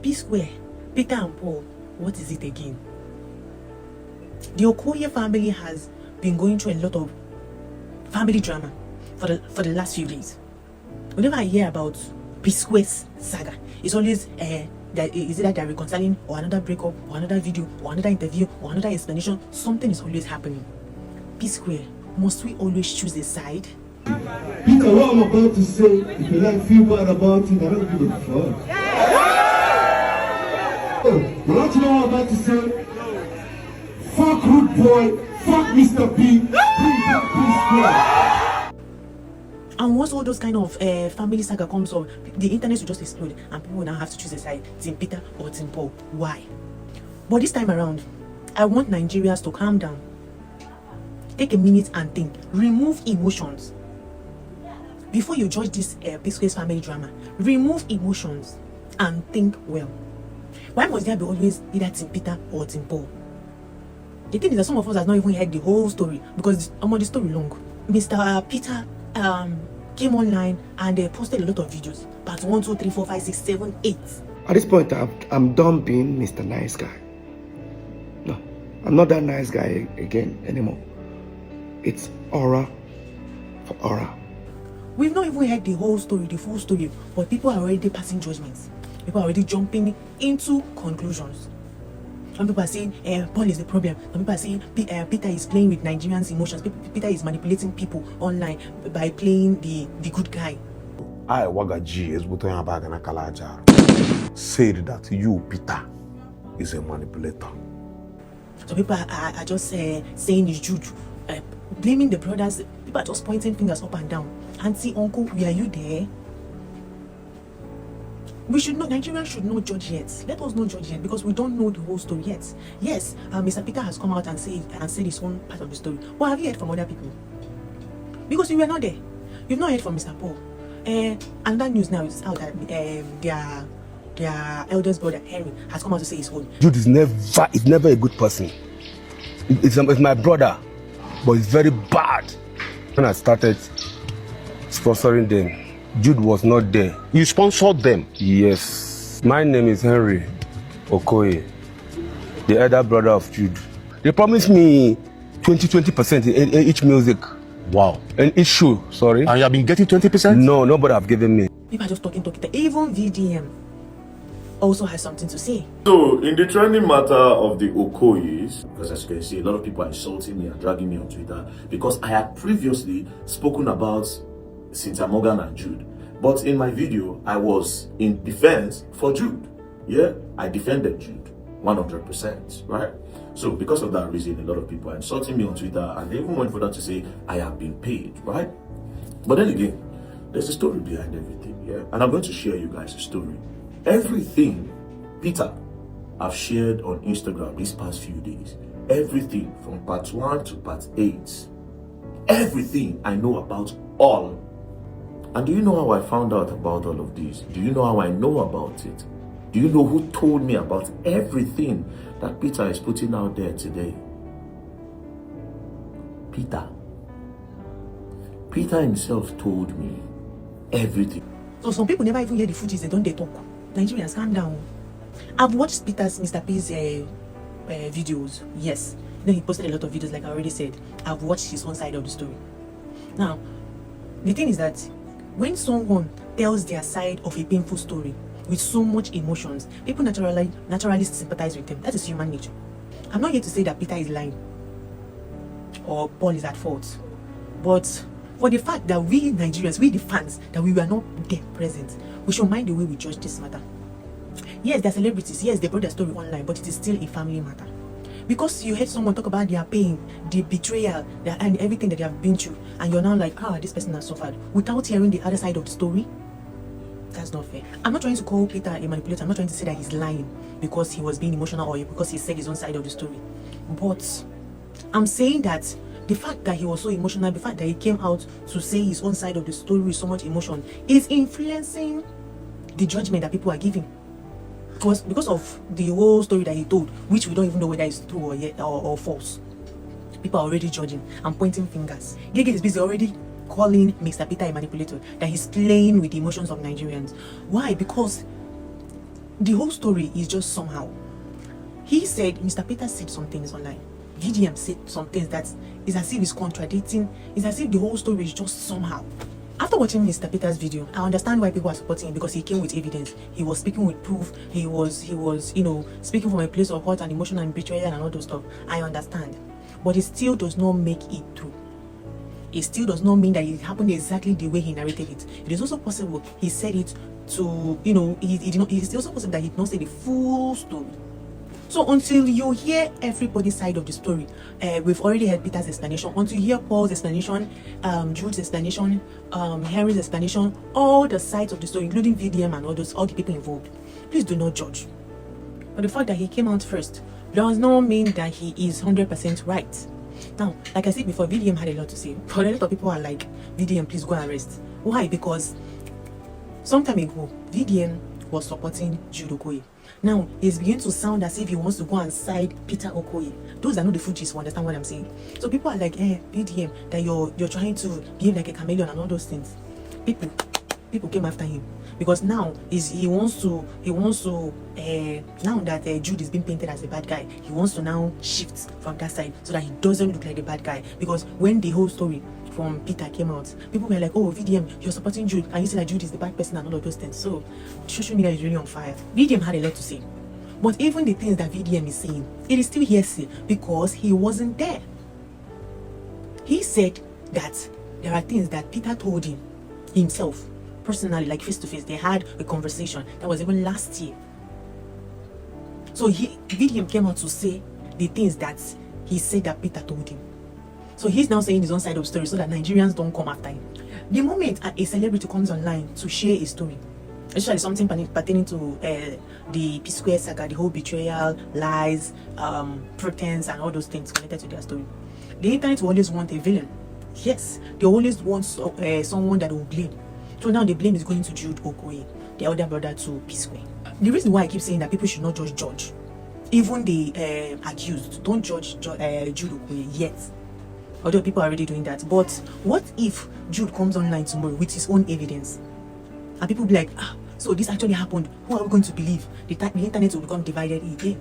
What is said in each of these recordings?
Psquare, Peter and Paul, what is it again? The Okoye family has been going through a lot of family drama for the last few days. Whenever I hear about Psquare's saga, it's always that is either they're reconciling, or another breakup, or another video, or another interview, or another explanation. Something is always happening. Psquare, must we always choose a side? Peter, what I'm about to say, if you like feel bad about it, I don't give a fuck. Oh, you want to know what I'm about to say? Fuck Rude Boy, fuck Mr. P, bring back Psquare. And once all those kind of family saga comes up, the internet will just explode, and people will now have to choose a side, Team Peter or Team Paul. Why? But this time around, I want Nigerians to calm down. Take a minute and think. Remove emotions. Before you judge this Psquare's family drama, remove emotions and think well. Why must there be always either Team Peter or Team Paul? The thing is that some of us have not even heard the whole story, because I'm on the story long. Mr. Peter came online and posted a lot of videos. Part 1, 2, 3, 4, 5, 6, 7, 8. At this point, I'm done being Mr. Nice Guy. No, I'm not that nice guy again anymore. It's aura for aura. We've not even heard the whole story, the full story, but people are already passing judgments. People are already jumping into conclusions. Some people are saying Paul is the problem. Some people are saying Peter is playing with Nigerians' emotions. Peter is manipulating people online by playing the good guy. I Wagaji is Kalaja said that you, Peter, is a manipulator. So people are just saying it's juju, blaming the brothers. People are just pointing fingers up and down. Auntie, uncle, were you there? We should not, Nigerians should not judge yet. Let us not judge yet, because we don't know the whole story yet. Yes, Mr. Peter has come out and said his own part of the story. But have you heard from other people? Because you were not there. You've not heard from Mr. Paul. And that news now is out that their eldest brother Henry has come out to say his own. Jude is never a good person. It's my brother, but it's very bad. When I started sponsoring them, Jude was not there. You sponsored them? Yes. My name is Henry Okoye, the elder brother of Jude. They promised me 20% in each music. Wow. And each show, sorry. And you have been getting 20%? No, nobody have given me. People are just talking. Even VDM also has something to say. So, in the trending matter of the Okoyes, because as you can see, a lot of people are insulting me and dragging me on Twitter because I had previously spoken about Cynthia Morgan and Jude. But in my video, I was in defense for Jude. Yeah, I defended Jude 100%, right? So because of that reason, a lot of people are insulting me on Twitter, and they even went further to say I have been paid, right? But then again, there's a story behind everything, yeah? And I'm going to share you guys a story. Everything Peter I've shared on Instagram these past few days, everything from part 1 to part 8, everything I know about all. And do you know how I found out about all of this? Do you know how I know about it? Do you know who told me about everything that Peter is putting out there today? Peter. Peter himself told me everything. So some people never even hear the footage, they don't talk. Nigerians, calm down. I've watched Mr. P's videos, yes. Then he posted a lot of videos, like I already said. I've watched his own side of the story. Now, the thing is that when someone tells their side of a painful story with so much emotions, people naturally sympathize with them. That is human nature. I'm not here to say that Peter is lying or Paul is at fault, but for the fact that we Nigerians, we the fans, that we were not there present, we should mind the way we judge this matter. Yes, they're celebrities. Yes, they brought their story online, but it is still a family matter. Because you heard someone talk about their pain, the betrayal, and everything that they have been through, and you're now like, this person has suffered, without hearing the other side of the story. That's not fair. I'm not trying to call Peter a manipulator. I'm not trying to say that he's lying because he was being emotional or because he said his own side of the story. But I'm saying that the fact that he was so emotional, the fact that he came out to say his own side of the story with so much emotion, is influencing the judgment that people are giving. Because of the whole story that he told, which we don't even know whether it's true or false. People are already judging and pointing fingers. Gege is busy already calling Mr. Peter a manipulator, that he's playing with the emotions of Nigerians. Why? Because The whole story is just somehow. He said, Mr. Peter said some things online. VDM said some things that is as if it's contradicting. It's as if the whole story is just somehow. After watching Mr. Peter's video, I understand why people are supporting him, because he came with evidence. He was speaking with proof. He was, speaking from a place of hurt and emotion and betrayal and all those stuff. I understand. But it still does not make it true. It still does not mean that it happened exactly the way he narrated it. It is also possible he said it to, it's also possible that he did not say the full story. So until you hear everybody's side of the story, we've already heard Peter's explanation. Until you hear Paul's explanation, Jude's explanation, Henry's explanation, all the sides of the story, including VDM and all the people involved, please do not judge. But the fact that he came out first does not mean that he is 100% right. Now, like I said before, VDM had a lot to say, but a lot of people are like, VDM, please go and rest. Why? Because some time ago, VDM was supporting Jude Okoye. Now, it's beginning to sound as if he wants to go and side Peter Okoye. Those are not the Fugees who understand what I'm saying. So people are like, VDM, that you're trying to behave like a chameleon and all those things. People came after him because now he wants to now that Jude is being painted as a bad guy, he wants to now shift from that side so that he doesn't look like a bad guy. Because when the whole story from Peter came out, people were like, oh, VDM, you're supporting Jude, and you say that Jude is the bad person and all of those things. So social media is really on fire. VDM had a lot to say, but even the things that VDM is saying, it is still hearsay because he wasn't there. He said that there are things that Peter told him himself personally, like face to face. They had a conversation that was even last year. So VDM came out to say the things that he said that Peter told him. So he's now saying his own side of the story so that Nigerians don't come after him. The moment a celebrity comes online to share a story, especially something pertaining to the Psquare Saga, the whole betrayal, lies, pretense, and all those things connected to their story, the internet will always want a villain. Yes, they always want someone that will blame. So now the blame is going to Jude Okoye, the elder brother to Psquare. The reason why I keep saying that people should not judge, even the accused, don't judge Jude Okoye yet. Although people are already doing that. But what if Jude comes online tomorrow with his own evidence? And people be like, so this actually happened. Who are we going to believe? The internet will become divided again.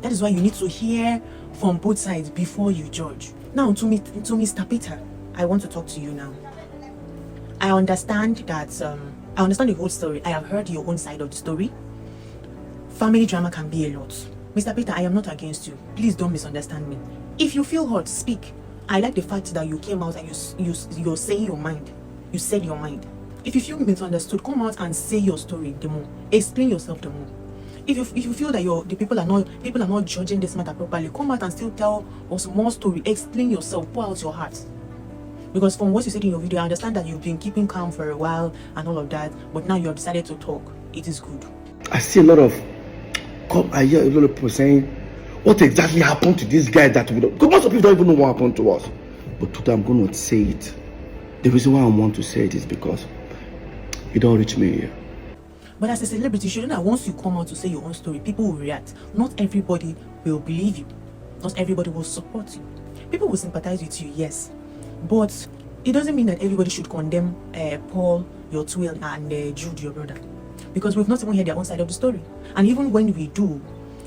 That is why you need to hear from both sides before you judge. Now, to Mr. Peter, I want to talk to you now. I understand that, I understand the whole story. I have heard your own side of the story. Family drama can be a lot. Mr. Peter, I am not against you. Please don't misunderstand me. If you feel hurt, speak. I like the fact that you came out and you're saying your mind. You said your mind. If you feel misunderstood, come out and say your story the more. Explain yourself the more. If you feel that people are not judging this matter properly, come out and still tell us more story. Explain yourself. Pour out your heart. Because from what you said in your video, I understand that you've been keeping calm for a while and all of that, but now you have decided to talk. It is good. I hear a lot of people saying, what exactly happened to this guy that would... Because most of people don't even know what happened to us. But today I'm going to say it. The reason why I want to say it is because you don't reach me here. But as a celebrity, you shouldn't have, once you come out to say your own story, people will react. Not everybody will believe you. Not everybody will support you. People will sympathize with you, yes. But it doesn't mean that everybody should condemn Paul, your twin, and Jude, your brother. Because we've not even heard their own side of the story. And even when we do,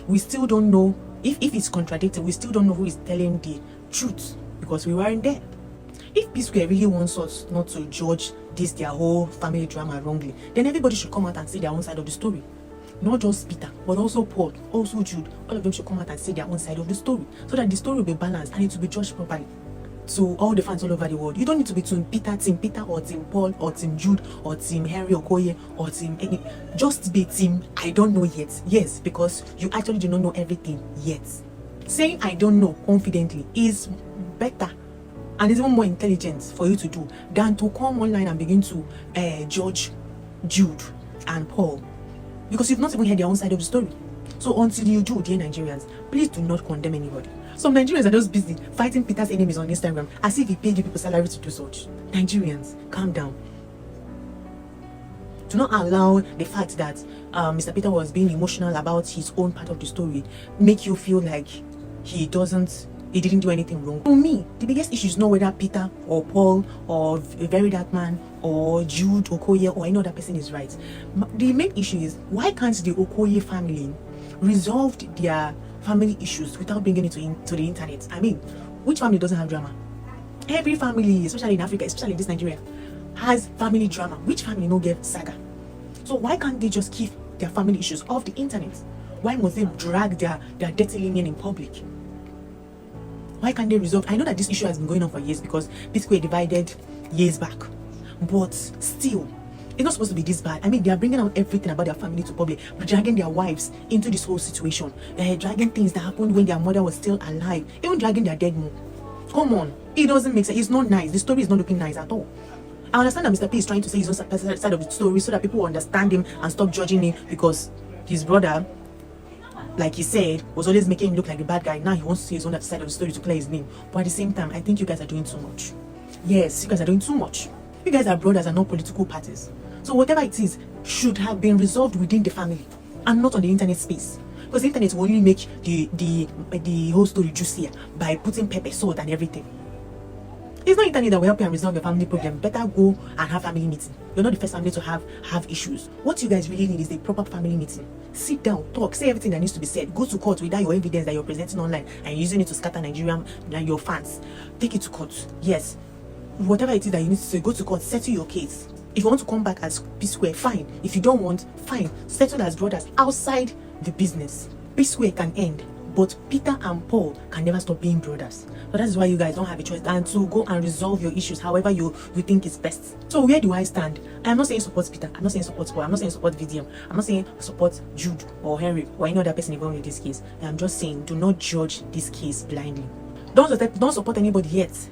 we still don't know, if it's contradicted, we still don't know who is telling the truth. Because we weren't there. If Psquare really wants us not to judge their whole family drama wrongly, then everybody should come out and say their own side of the story. Not just Peter, but also Paul, also Jude. All of them should come out and say their own side of the story. So that the story will be balanced and it will be judged properly. To all the fans all over the world, you don't need to be Team Peter or Team Paul or Team Jude or Team Henry Okoye or Team any. Just be Team I don't know yet. Yes, because you actually do not know everything yet. Saying I don't know confidently is better and it's even more intelligent for you to do than to come online and begin to judge Jude and Paul, because you've not even heard their own side of the story. So until you do, dear Nigerians, please do not condemn anybody. Some Nigerians are just busy fighting Peter's enemies on Instagram as if he paid you people salary to do such. Nigerians, calm down. Do not allow the fact that Mr. Peter was being emotional about his own part of the story make you feel like he doesn't he didn't do anything wrong. For me, the biggest issue is not whether Peter or Paul or a very dark man or Jude Okoye or any other person is right. The main issue is, why can't the Okoye family resolve their family issues without bringing it to the internet? I mean, which family doesn't have drama? Every family, especially in Africa, especially in this Nigeria, has family drama. Which family no get Saga? So why can't they just keep their family issues off the internet? Why must they drag their dirty linen in public? Why can't they resolve? I know that this issue has been going on for years because Psquare divided years back, but still, it's not supposed to be this bad. I mean, they are bringing out everything about their family to public, dragging their wives into this whole situation. They're dragging things that happened when their mother was still alive, even dragging their dead mom. Come on, it doesn't make sense. It's not nice. The story is not looking nice at all. I understand that Mr. P is trying to say his own side of the story so that people will understand him and stop judging him, because his brother, like he said, was always making him look like a bad guy. Now he wants to see his own side of the story to clear his name. But at the same time, I think you guys are doing too much. Yes, you guys are doing too much. You guys are brothers and not political parties. So whatever it is should have been resolved within the family and not on the internet space. Because the internet will only make the whole story juicier by putting pepper, salt and everything. It's not internet that will help you and resolve your family problem. Better go and have family meeting. You're not the first family to have issues. What you guys really need is a proper family meeting. Sit down, talk, say everything that needs to be said. Go to court without your evidence that you're presenting online and using it to scatter Nigerian and your fans. Take it to court. Yes. Whatever it is that you need to say, go to court, settle your case. If you want to come back as Psquare, fine. If you don't want, fine. Settle as brothers outside the business. Psquare can end, but Peter and Paul can never stop being brothers. So that's why you guys don't have a choice than to go and resolve your issues however you think is best. So where do I stand? I'm not saying support Peter. I'm not saying support Paul. I'm not saying support VDM. I'm not saying support Jude or Henry or any other person involved in this case. I'm just saying, do not judge this case blindly. Don't support anybody yet.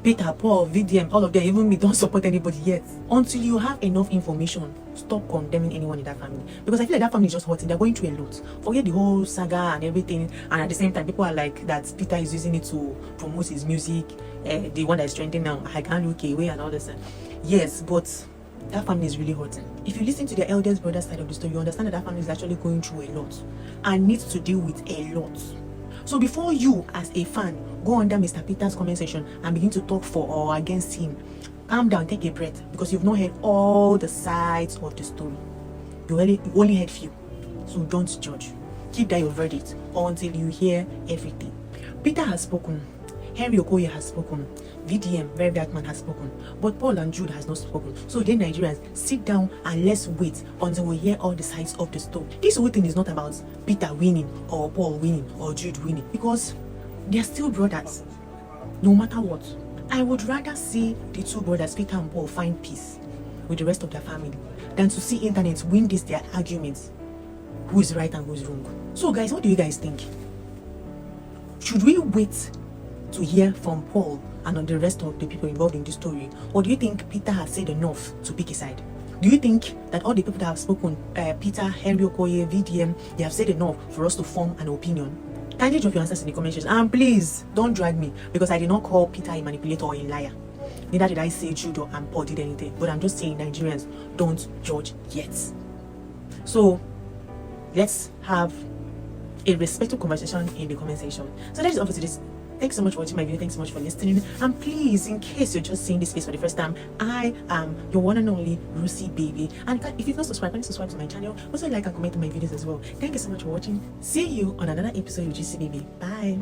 Peter, Paul, VDM, all of them, even me, don't support anybody yet. Until you have enough information, stop condemning anyone in that family. Because I feel like that family is just hurting. They're going through a lot. Forget the whole saga and everything. And at the same time, people are like that Peter is using it to promote his music. The one that is trending now, I can't look away and all this. Yes, but that family is really hurting. If you listen to the eldest brother side of the story, you understand that family is actually going through a lot and needs to deal with a lot. So before you, as a fan, go under Mr. Peter's comment section and begin to talk for or against him, calm down, take a breath, because you've not heard all the sides of the story. You only heard few. So don't judge. Keep that your verdict until you hear everything. Peter has spoken. Henry Okoye has spoken. VDM, Very Dark Man, has spoken. But Paul and Jude has not spoken. So then Nigerians, sit down and let's wait until we hear all the sides of the story. This whole thing is not about Peter winning or Paul winning or Jude winning, because they're still brothers. No matter what. I would rather see the two brothers, Peter and Paul, find peace with the rest of their family than to see internet win their arguments. Who is right and who is wrong? So guys, what do you guys think? Should we wait to hear from Paul and on the rest of the people involved in this story, or do you think Peter has said enough to pick a side? Do you think that all the people that have spoken, Peter, Henry Okoye, VDM, they have said enough for us to form an opinion? Kindly drop your answers in the comment section, and please don't drag me, because I did not call Peter a manipulator or a liar. Neither did I say Jude and Paul did anything, but I'm just saying Nigerians, don't judge yet. So let's have a respectful conversation in the comment section. So that is all for today's. Thanks so much for watching my video. Thanks so much for listening. And please, in case you're just seeing this face for the first time, I am your one and only Lucy Baby. And if you've not subscribed, please subscribe to my channel. Also like and comment on my videos as well. Thank you so much for watching. See you on another episode of GC Baby. Bye.